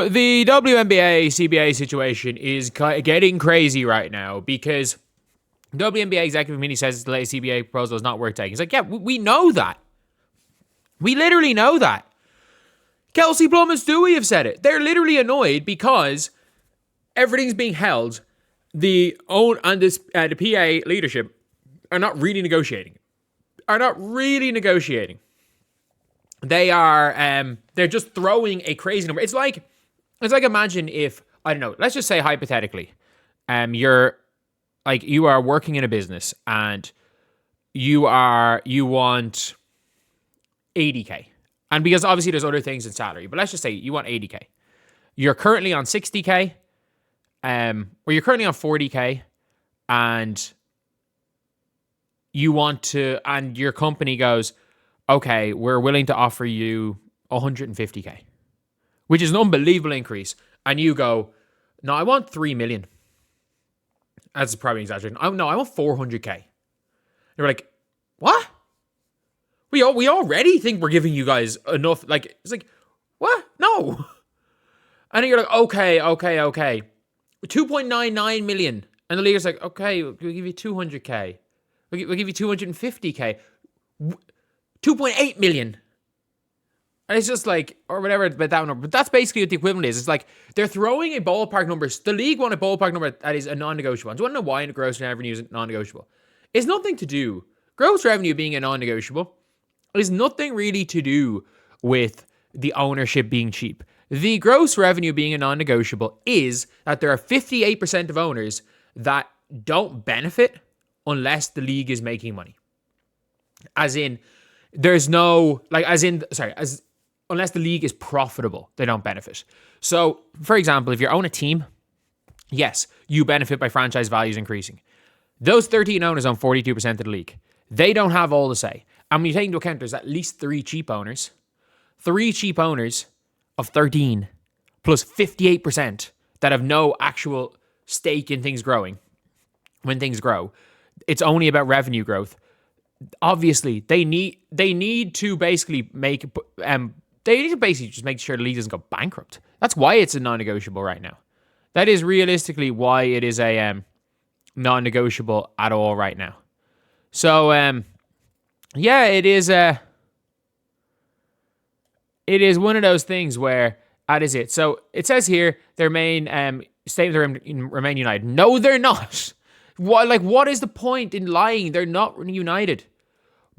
So the WNBA CBA situation is getting crazy right now because WNBA executive committee says the latest CBA proposal is not worth taking. It's like, yeah, we know that. We literally know that. Kelsey Plum and Stewie have said it. They're literally annoyed because everything's being held. The PA leadership are not really negotiating. They are they're just throwing a crazy number. It's like imagine if, I don't know, let's just say hypothetically, you are working in a business and you want 80K. And because obviously there's other things in salary, but let's just say you want 80K. You're currently on 60K, or you're currently on 40K, and you want to, and your company goes, okay, we're willing to offer you 150K, which is an unbelievable increase. And you go, no, I want 3 million. That's probably an exaggeration. I want 400K. They're like, what? We already think we're giving you guys enough. Like, it's like, what? No. And then you're like, okay. 2.99 million. And the league's like, okay, we'll give you 200K. We'll give you 250K. 2.8 million. And it's just like, or whatever, but that number. But that's basically what the equivalent is. It's like, they're throwing a ballpark number. The league want a ballpark number that is a non-negotiable. Do you want to know why gross revenue is non-negotiable? It's nothing to do. Gross revenue being a non-negotiable is nothing really to do with the ownership being cheap. The gross revenue being a non-negotiable is that there are 58% of owners that don't benefit unless the league is making money. As in, there's no, unless the league is profitable, they don't benefit. So, for example, if you own a team, yes, you benefit by franchise values increasing. Those 13 owners own 42% of the league. They don't have all the say. And when you take into account there's at least 3 cheap owners of 13 plus 58% that have no actual stake in things growing. When things grow, it's only about revenue growth. Obviously, they need to basically just make sure the league doesn't go bankrupt. That's why it's a non-negotiable right now. That is realistically why it is a non-negotiable at all right now. So, yeah, it is one of those things where that is it. So it says here their main statement remain united. No, they're not. What is the point in lying? They're not united.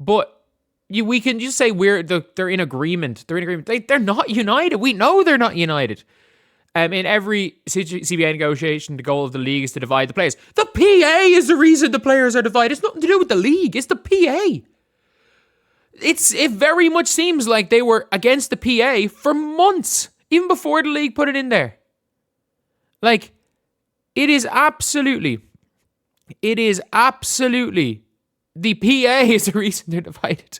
But we can just say they're in agreement. They're in agreement. They're not united. We know they're not united. In every CBA negotiation, the goal of the league is to divide the players. The PA is the reason the players are divided. It's nothing to do with the league. It's the PA. It very much seems like they were against the PA for months, even before the league put it in there. Like, it is absolutely, the PA is the reason they're divided.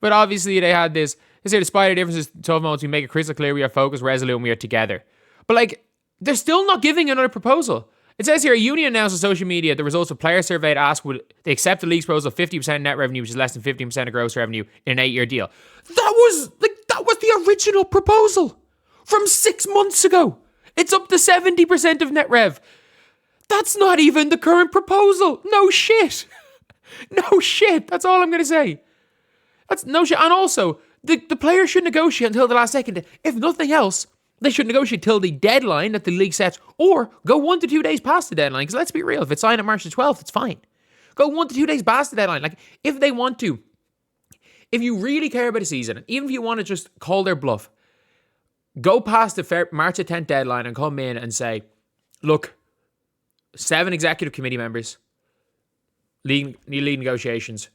But obviously they had this, they say despite our differences, 12 moments, we make it crystal clear we are focused, resolute, and we are together. But like, they're still not giving another proposal. It says here, a union announced on social media the results of player survey to ask would they accept the league's proposal of 50% net revenue, which is less than 15% of gross revenue in an 8-year deal. That was the original proposal from 6 months ago. It's up to 70% of net rev. That's not even the current proposal. No shit. No shit. That's all I'm going to say. That's no shit. And also, the players should negotiate until the last second. If nothing else, they should negotiate till the deadline that the league sets, or go 1 to 2 days past the deadline. Because let's be real, if it's signed on March the 12th, it's fine. Go 1 to 2 days past the deadline. Like, if they want to, if you really care about the season, even if you want to just call their bluff, go past the March the 10th deadline and come in and say, look, 7 executive committee members, league negotiations,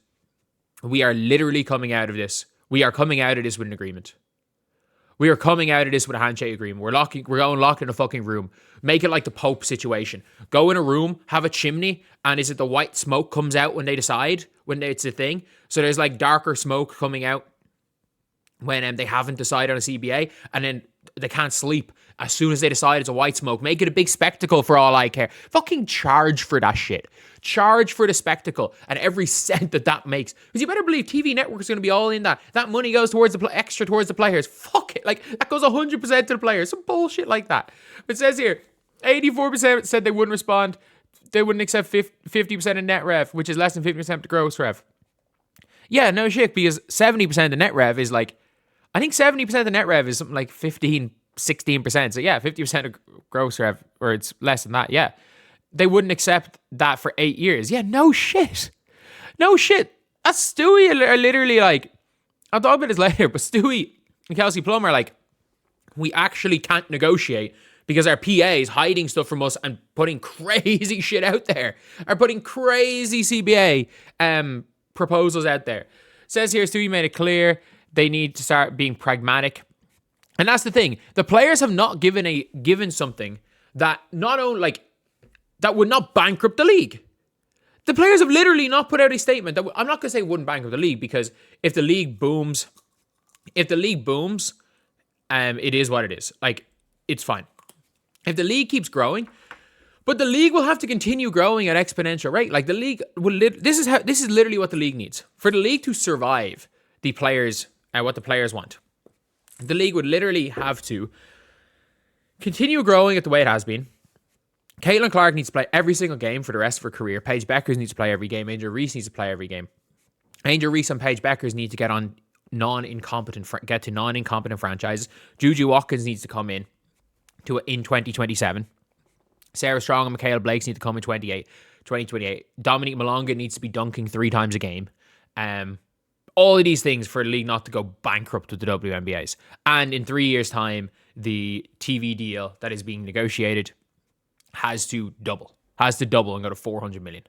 we are literally coming out of this. We are coming out of this with an agreement. We are coming out of this with a handshake agreement. We're going locked in a fucking room. Make it like the Pope situation. Go in a room, have a chimney, and is it the white smoke comes out when they decide, when it's a thing? So there's like darker smoke coming out when they haven't decided on a CBA, and then they can't sleep as soon as they decide it's a white smoke. Make it a big spectacle for all I care. Fucking charge for that shit. Charge for the spectacle and every cent that makes. Because you better believe TV networks are going to be all in that. That money goes towards extra towards the players. Fuck it. Like, that goes 100% to the players. Some bullshit like that. It says here, 84% said they wouldn't respond. They wouldn't accept 50% of net rev, which is less than 50% of the gross rev. Yeah, no shit, because 70% of net rev is like, I think 70% of the net rev is something like 16%. So yeah, 50% of gross rev, or it's less than that, yeah. They wouldn't accept that for 8 years. Yeah, no shit. No shit. That's Stewie are literally like, I'll talk about this later, but Stewie and Kelsey Plum are like, we actually can't negotiate because our PA is hiding stuff from us and putting crazy shit out there. Are putting crazy CBA proposals out there. It says here, Stewie made it clear they need to start being pragmatic. And that's the thing. The players have not given something that not only like that would not bankrupt the league. The players have literally not put out a statement that I'm not going to say wouldn't bankrupt the league, because if the league booms, it is what it is. Like, it's fine. If the league keeps growing, but the league will have to continue growing at exponential rate. Like, the league will. This is literally what the league needs for the league to survive. The players what the players want. The league would literally have to continue growing at the way it has been. Caitlin Clark needs to play every single game for the rest of her career. Paige Bueckers needs to play every game. Angel Reese needs to play every game. Angel Reese and Paige Bueckers need to get to non-incompetent franchises. Juju Watkins needs to come in 2027. Sarah Strong and Michaela Blakes need to come in 2028. Dominique Malonga needs to be dunking 3 times a game. All of these things for the league not to go bankrupt with the WNBAs. And in 3 years' time, the TV deal that is being negotiated has to double and go to 400 million.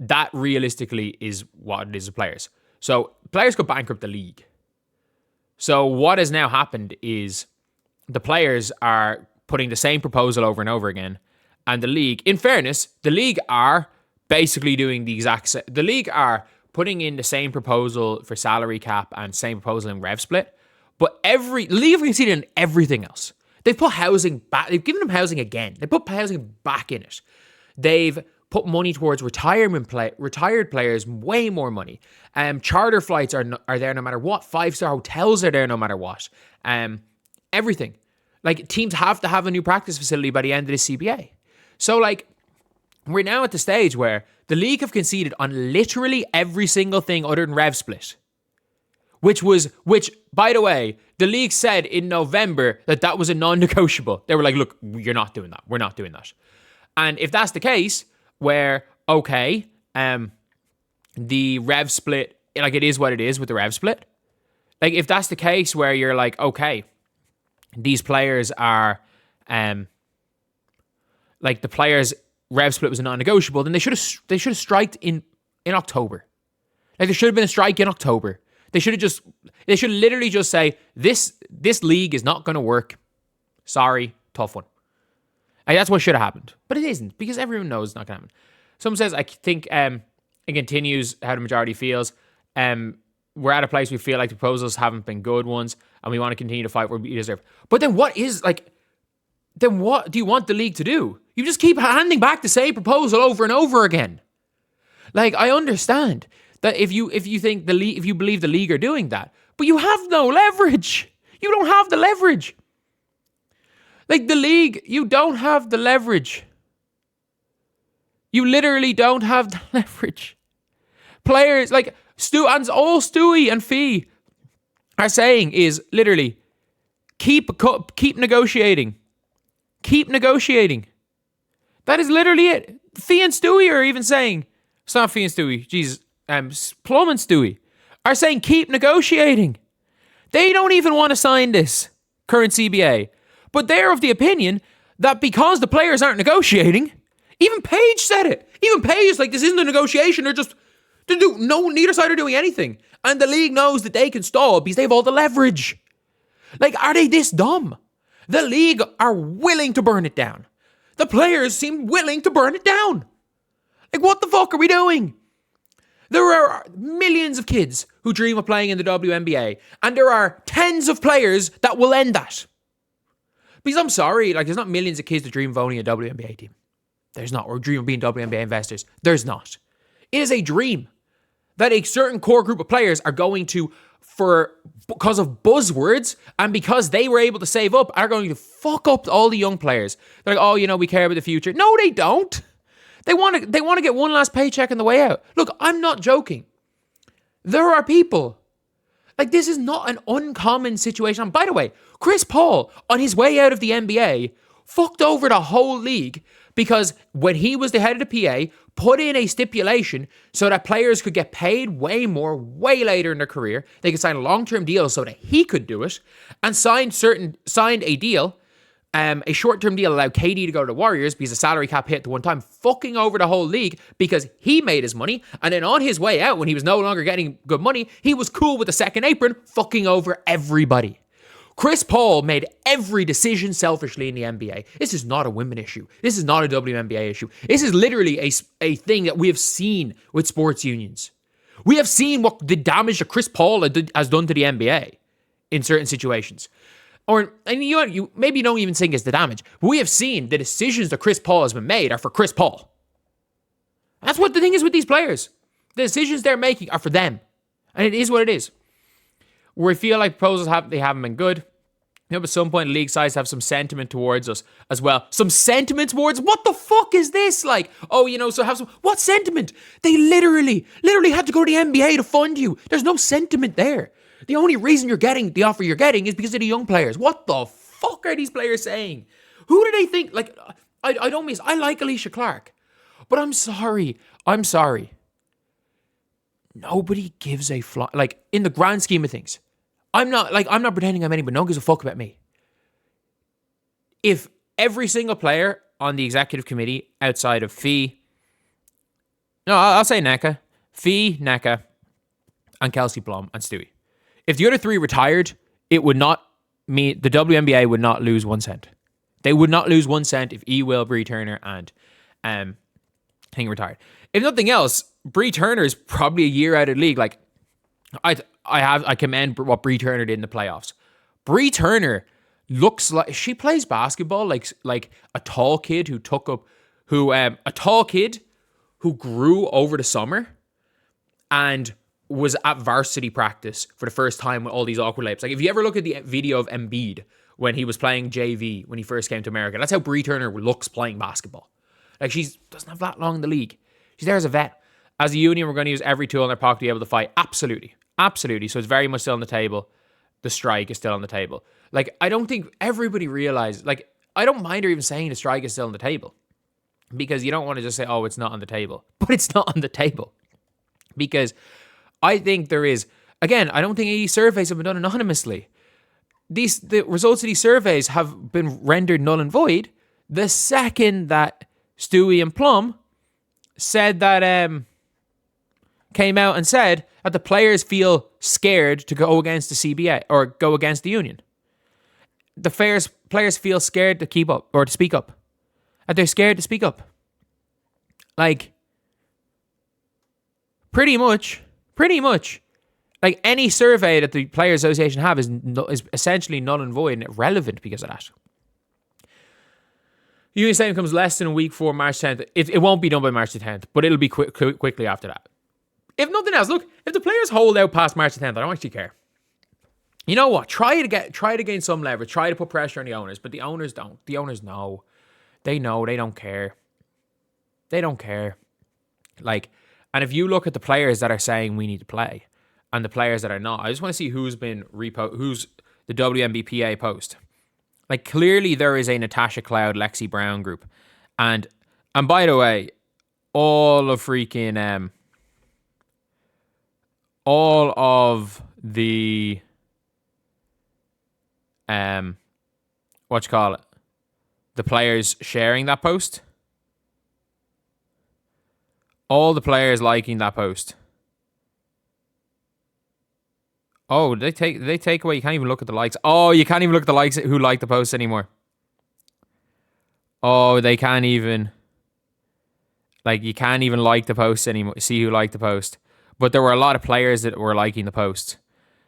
That realistically is what it is with players. So players could bankrupt the league. So what has now happened is the players are putting the same proposal over and over again. And the league, in fairness, the league are basically doing the exact same. The league are putting in the same proposal for salary cap and same proposal in rev split. But the league have conceded in everything else. They've put housing back. They've given them housing again. They put housing back in it. They've put money towards retired players, way more money. Charter flights are there no matter what. 5-star hotels are there no matter what. Everything. Like, teams have to have a new practice facility by the end of this CBA. So, like, we're now at the stage where the league have conceded on literally every single thing other than rev split. Which, by the way, the league said in November that was a non-negotiable. They were like, look, you're not doing that. We're not doing that. And if that's the case, where, okay, the rev split, like, it is what it is with the rev split. Like, if that's the case where you're like, okay, these players are, like, the players' rev split was a non-negotiable, then they should have striked in October. Like, there should have been a strike in October. They should literally just say, this league is not going to work. Sorry, tough one. And that's what should have happened. But it isn't, because everyone knows it's not going to happen. Someone says, I think it continues how the majority feels. We're at a place we feel like the proposals haven't been good ones, and we want to continue to fight where we deserve. But then what do you want the league to do? You just keep handing back the same proposal over and over again. Like, I understand that if you think if you believe the league are doing that, but you have no leverage. You don't have the leverage. Like, the league, you don't have the leverage. You literally don't have the leverage. Players like all Stewie and Fee are saying is literally keep negotiating. Keep negotiating. That is literally it. Fee and Stewie are even saying, it's not Fee and Stewie, Jesus. Plum and Stewie are saying keep negotiating. They don't even want to sign this current CBA, but they're of the opinion that because the players aren't negotiating, even Paige said it. Even Paige is like, this isn't a negotiation. Neither side are doing anything, and the league knows that they can stall because they have all the leverage. Like, are they this dumb? The league are willing to burn it down. The players seem willing to burn it down. Like, what the fuck are we doing? There are millions of kids who dream of playing in the WNBA, and there are tens of players that will end that. Because I'm sorry, like, there's not millions of kids that dream of owning a WNBA team. There's not. Or dream of being WNBA investors. There's not. It is a dream that a certain core group of players are going to, because of buzzwords and because they were able to save up, are going to fuck up all the young players. They're like, oh, you know, we care about the future. No, they don't. They want to get one last paycheck on the way out. Look, I'm not joking. There are people. Like, this is not an uncommon situation. And by the way, Chris Paul, on his way out of the NBA, fucked over the whole league because when he was the head of the PA, put in a stipulation so that players could get paid way more, way later in their career. They could sign a long-term deal so that he could do it, and signed a deal, a short-term deal allowed KD to go to the Warriors because the salary cap hit the one time, fucking over the whole league because he made his money. And then on his way out, when he was no longer getting good money, he was cool with the second apron, fucking over everybody. Chris Paul made every decision selfishly in the NBA. This is not a women issue. This is not a WNBA issue. This is literally a thing that we have seen with sports unions. We have seen what the damage that Chris Paul has done to the NBA in certain situations. And you maybe don't even think it's the damage. But we have seen the decisions that Chris Paul has been made are for Chris Paul. That's what the thing is with these players. The decisions they're making are for them. And it is what it is. Where I feel like proposals haven't been good. You know, at some point, league sides have some sentiment towards us as well. Some sentiment towards, what the fuck is this? Like, oh, you know, so have some, what sentiment? They literally had to go to the NBA to fund you. There's no sentiment there. The only reason you're getting the offer you're getting is because of the young players. What the fuck are these players saying? Who do they think? Like, I like Alicia Clark, but I'm sorry. Nobody gives a fly. Like, in the grand scheme of things, I'm not pretending I'm anybody. No one gives a fuck about me. If every single player on the executive committee outside of I'll say Neka, and Kelsey Plum and Stewie. If the other three retired, it would not mean the WNBA would not lose 1 cent. They would not lose 1 cent if Will, Bree Turner, and King retired. If nothing else, Bree Turner is probably a year out of the league. Like, I commend what Bree Turner did in the playoffs. Bree Turner looks like she plays basketball like a tall kid who grew over the summer and was at varsity practice for the first time with all these awkward layups. Like, if you ever look at the video of Embiid when he was playing JV when he first came to America, that's how Bree Turner looks playing basketball. Like, she doesn't have that long in the league. She's there as a vet. As a union, we're going to use every tool in their pocket to be able to fight. Absolutely. So it's very much still on the table. The strike is still on the table. Like, I don't think everybody realizes, like, I don't mind her even saying the strike is still on the table. Because you don't want to just say, oh, it's not on the table. But it's not on the table. Because I think there is, again, I don't think any surveys have been done anonymously. The results of these surveys have been rendered null and void the second that Stewie and Plum said that, came out and said that the players feel scared to go against the CBA or go against the union. The players feel scared to keep up or to speak up. That they're scared to speak up. Like, pretty much, like any survey that the Players Association have is essentially null and void and irrelevant because of that. Union statement comes less than a week before March 10th. It won't be done by March the 10th, but it'll be quickly after that. If nothing else, look, if the players hold out past March the 10th, I don't actually care. You know what? Try to gain some leverage. Try to put pressure on the owners, but the owners don't. The owners know. They know. They don't care. Like, and if you look at the players that are saying we need to play and the players that are not, I just want to see who's the WNBPA post. Like, clearly there is a Natasha Cloud, Lexi Brown group. And by the way, all of the the players sharing that post, all the players liking that post. Oh, they take away, you can't even look at the likes. Oh, you can't even look at the likes who like the post anymore. Oh, they can't even, like, you can't even like the post anymore. See who liked the post. but there were a lot of players that were liking the post.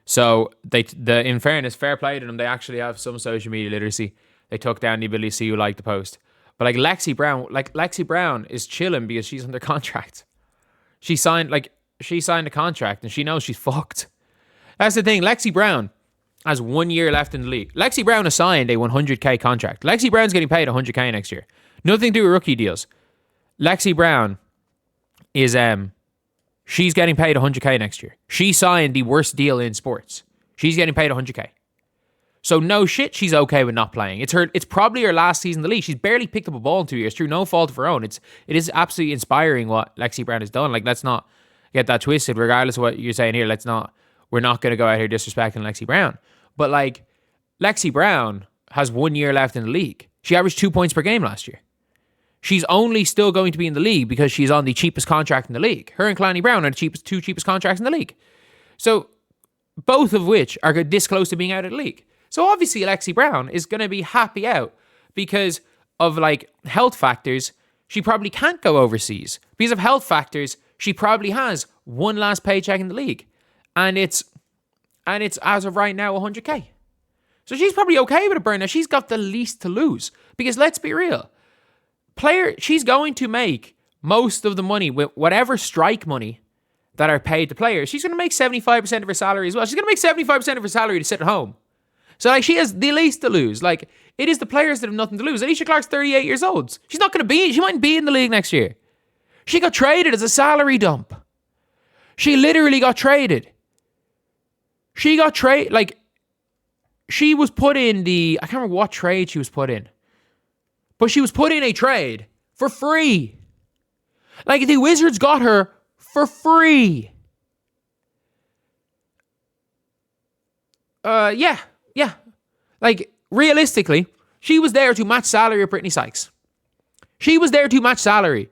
So in fairness, fair play to them. They actually have some social media literacy. They took down the ability to see who liked the post. But Lexi Brown is chilling because she's under contract. She signed a contract and she knows she's fucked. That's the thing. Lexi Brown has 1 year left in the league. Lexi Brown has signed a 100k contract. Lexi Brown's getting paid 100k next year. Nothing to do with rookie deals. Lexi Brown is she's getting paid 100k next year. She signed the worst deal in sports. She's getting paid 100k. So no shit, she's okay with not playing. It's probably her last season in the league. She's barely picked up a ball in 2 years through no fault of her own. It is absolutely inspiring what Lexi Brown has done. Let's not get that twisted. Regardless of what you're saying here, we're not going to go out here disrespecting Lexi Brown. But Lexi Brown has 1 year left in the league. She averaged 2 points per game last year. She's only still going to be in the league because she's on the cheapest contract in the league. Her and Clanny Brown are the two cheapest contracts in the league. So both of which are this close to being out of the league. So obviously Lexi Brown is going to be happy out because of health factors. She probably can't go overseas. Because of health factors, she probably has one last paycheck in the league. And it's as of right now 100k. So she's probably okay with a burn. Now she's got the least to lose. Because let's be real. She's going to make most of the money with whatever strike money that are paid to players. She's going to make 75% of her salary as well. She's going to make 75% of her salary to sit at home. So she has the least to lose. It is the players that have nothing to lose. Alicia Clark's 38 years old. She mightn't be in the league next year. She got traded as a salary dump. She literally got traded. She got traded, she was put in I can't remember what trade she was put in. But she was put in a trade for free. The Wizards got her for free. Yeah. Realistically, she was there to match salary of Brittany Sykes. She was there to match salary.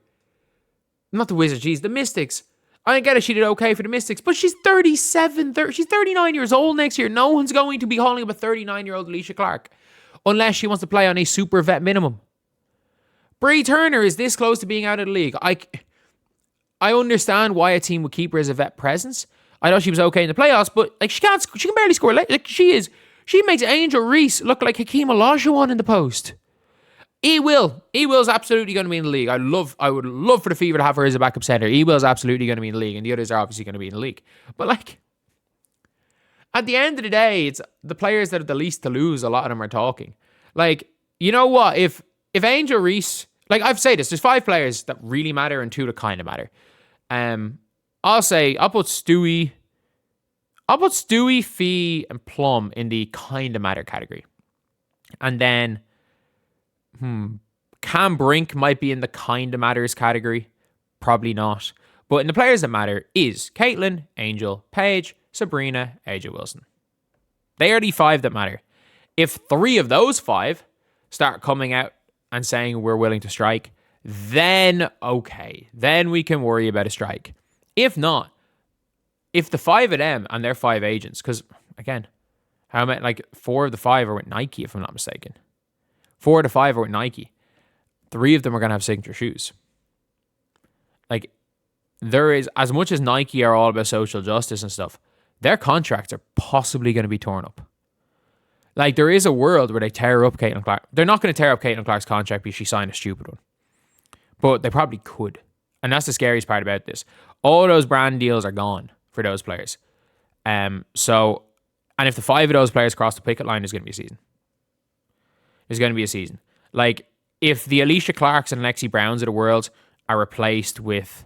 Not the Wizards, the Mystics. I get it, she did okay for the Mystics, but she's 39 years old next year. No one's going to be calling up a 39-year-old Alicia Clark unless she wants to play on a super vet minimum. Bree Turner is this close to being out of the league. I understand why a team would keep her as a vet presence. I thought she was okay in the playoffs, but she can barely score. She makes Angel Reese look like Hakeem Olajuwon in the post. Will's absolutely going to be in the league. I would love for the Fever to have her as a backup center. Will's absolutely going to be in the league, and the others are obviously going to be in the league. But at the end of the day, it's the players that have the least to lose. A lot of them are talking. You know what? If Angel Reese, I've said this, there's 5 players that really matter and 2 that kind of matter. I'll put Stewie, Fee, and Plum in the kind of matter category. And then, Cam Brink might be in the kind of matters category. Probably not. But in the players that matter is Caitlin, Angel, Paige, Sabrina, AJ Wilson. They are the 5 that matter. If 3 of those 5 start coming out and saying we're willing to strike, then okay. Then we can worry about a strike. If not, if the 5 of them and their 5 agents, because again, how many, 4 of the 5 are with Nike, if I'm not mistaken. 4 of the 5 are with Nike. 3 of them are going to have signature shoes. There is, as much as Nike are all about social justice and stuff, their contracts are possibly going to be torn up. There is a world where they tear up Caitlin Clark. They're not going to tear up Caitlin Clark's contract because she signed a stupid one. But they probably could. And that's the scariest part about this. All those brand deals are gone for those players. And if the 5 of those players cross the picket line, there's going to be a season. There's going to be a season. If the Alicia Clarks and Lexi Browns of the world are replaced with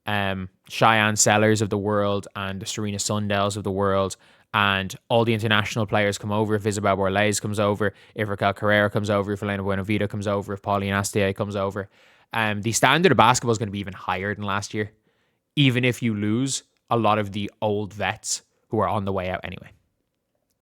Cheyenne Sellers of the world and the Serena Sundells of the world, and all the international players come over, if Isabel Borlez comes over, if Raquel Carrera comes over, if Elena Buenavida comes over, if Pauline Astier comes over, the standard of basketball is going to be even higher than last year, even if you lose a lot of the old vets who are on the way out anyway.